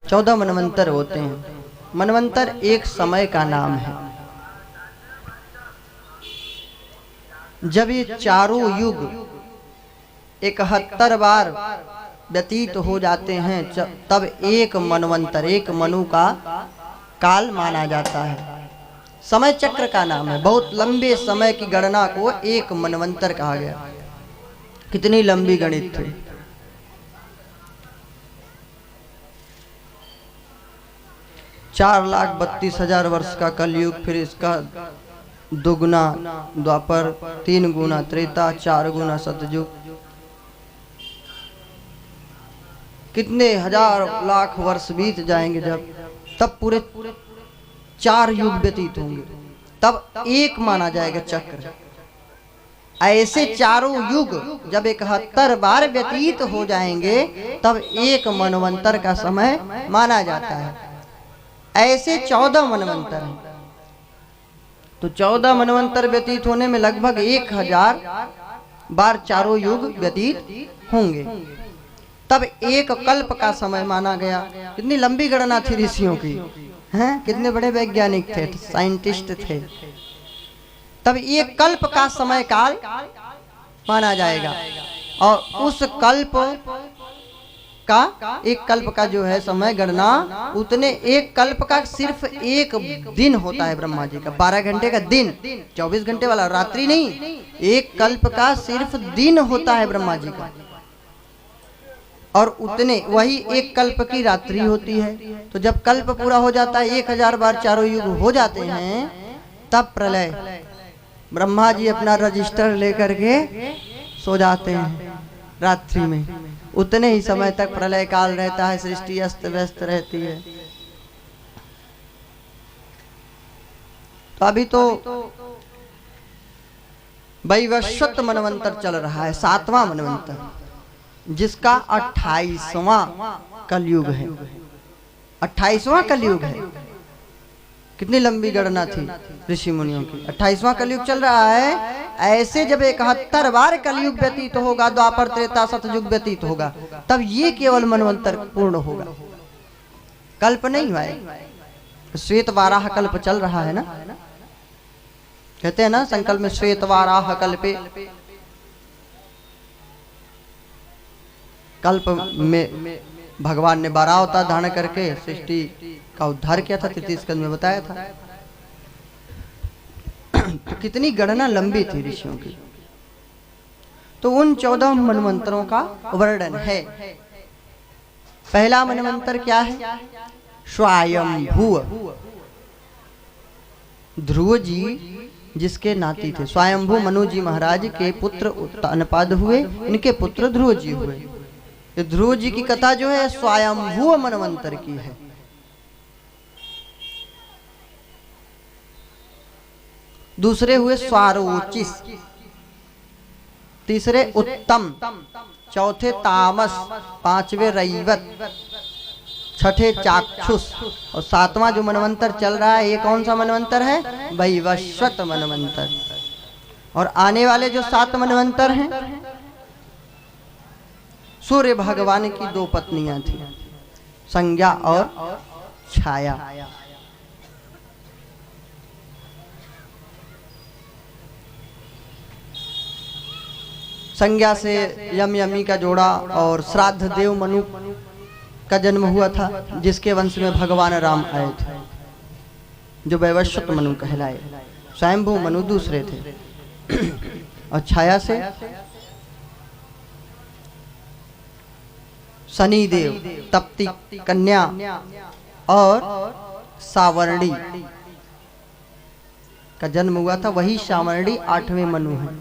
14 मनवंतर होते हैं। मनवंतर एक समय का नाम है। जब ये चारों युग 71 बार व्यतीत हो जाते हैं तब एक मनवंतर, एक मनु का काल माना जाता है। समय चक्र का नाम है। बहुत लंबे समय की गणना को एक मनवंतर कहा गया। कितनी लंबी गणित थी। चार लाख 32,000 वर्ष का कलयुग, फिर इसका दुगुना द्वापर, 3 गुना त्रेता, 4 गुना सतयुग, कितने हजार लाख वर्ष बीत जाएंगे जब, तब पूरे 4 युग व्यतीत होंगे, तब एक माना जाएगा चक्र। ऐसे चारों युग जब 71 बार व्यतीत हो जाएंगे तब एक मनवंतर का समय माना जाता है। ऐसे 14 मनवंतर हैं। तो 14 मनवंतर व्यतीत होने में लगभग 1000 बार चारों युग व्यतीत होंगे, तब एक कल्प का समय माना गया। कितनी लंबी गणना थी ऋषियों की, हैं? कितने बड़े वैज्ञानिक थे, साइंटिस्ट थे। तब एक कल्प का समय काल माना जाएगा। और उस कल्प का, एक कल्प का जो है समय गणना, उतने एक कल्प का सिर्फ एक दिन होता है ब्रह्मा जी का, 12 घंटे का दिन, 24 घंटे वाला, रात्रि नहीं। एक कल्प का सिर्फ दिन होता है ब्रह्मा जी का, और उतने वही एक कल्प की रात्रि होती है। तो जब कल्प पूरा हो जाता है, 1000 बार चारों युग हो जाते हैं, तब प्रलय, ब्रह्मा जी अपना रजिस्टर लेकर के सो जाते हैं रात्रि में। उतने ही समय तक प्रलय काल रहता है, सृष्टि अस्त व्यस्त रहती है। तो अभी तो वैवस्वत मनवंतर चल रहा है, 7वां मनवंतर, जिसका 28वां कलयुग है। 28वां कलयुग है। कितनी लंबी गणना थी ऋषि मुनियों की। 28वां कलयुग चल रहा है। ऐसे जब 71 बार कलयुग व्यतीत होगा, द्वापर त्रेता सतयुग व्यतीत होगा, तब ये केवल मनवंतर पूर्ण होगा, कल्प नहीं हुआ है। श्वेत वाराह कल्प चल रहा है ना, कहते हैं ना संकल्प में, श्वेत वाराह कल्पे। कल्प में भगवान ने 12 अवतार धारण करके सृष्टि का उद्धार किया था, 33 स्कंद में बताया था। तो कितनी गणना लंबी थी ऋषियों की। तो उन 14 मनवंतरों का वर्णन है। पहला मनवंतर क्या है? स्वयंभू। ध्रुव जी जिसके नाती थे, स्वयंभू मनु जी महाराज के पुत्र उत्तानपाद हुए, इनके पुत्र ध्रुव जी हुए। ध्रुव जी की कथा जो है स्वयंभू मनवंतर की है। दूसरे हुए स्वारोचिस, तीसरे उत्तम, चौथे तामस, 5वें रैवत, 6ठे चाक्षुष, और 7वां जो मनवंतर चल रहा है, ये कौन सा मनवंतर है? वैवस्वत मनवंतर। और आने वाले जो 7 मनवंतर हैं, सूर्य भगवान की 2 पत्नियां थी, संज्ञा और छाया। संज्ञा से यम यमी का जोड़ा और श्राद्ध देव मनु का जन्म हुआ था, जिसके वंश में भगवान राम आए थे, जो वैवस्वत मनु कहलाए। स्वयंभू मनु दूसरे थे। और छाया से शनिदेव, तप्ती कन्या और सावर्णी का जन्म हुआ था। वही सावर्णी 8वें मनु है।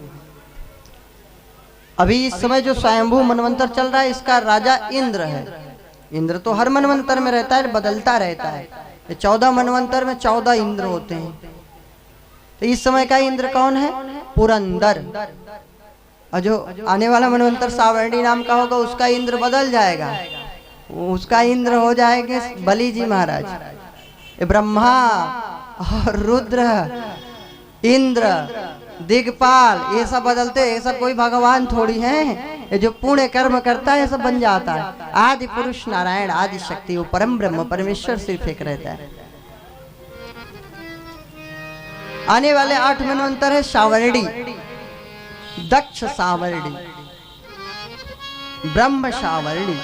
अभी इस समय जो स्वयंभू मनवंतर चल रहा है, इसका राजा इंद्र है। इंद्र तो हर मनवंतर में रहता है, बदलता रहता है। 14 मनवंतर में 14 इंद्र होते हैं। तो इस समय का इंद्र कौन है? पुरंदर। और जो आने वाला मनवंतर सावर्णी नाम का होगा, उसका इंद्र बदल जाएगा। उसका इंद्र हो जाएंगे बलि जी महाराज। ब्रह्मा और रुद्र, इंद्र दिगपाल, ये सब बदलते, ये सब कोई भगवान थोड़ी हैं। ये जो पुण्य कर्म करता है ये सब बन जाता है। आदि पुरुष नारायण, आदि शक्ति, वो परम ब्रह्म परमेश्वर सिर्फ एक रहता है। आने वाले 8 मनवंतर है सावर्णी, दक्ष सावर्णी, ब्रह्म सावर्णी,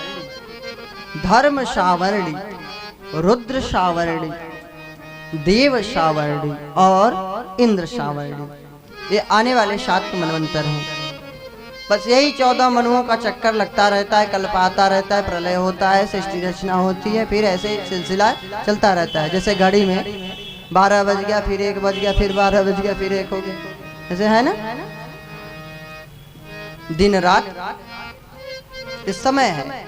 धर्म सावर्णी, रुद्र सावर्णी, देव सावर्णी और इंद्र सावर्णी। ये आने वाले 7 मनवंतर हैं। बस यही 14 मनुओं का चक्कर लगता रहता है, कल्प आता रहता है, प्रलय होता है, सृष्टि रचना होती है, फिर ऐसे सिलसिला चलता रहता है। जैसे घड़ी में 12 बज गया, फिर 1 बज गया, फिर 12 बज गया, फिर 1 हो गया, ऐसे है ना। दिन रात इस समय है।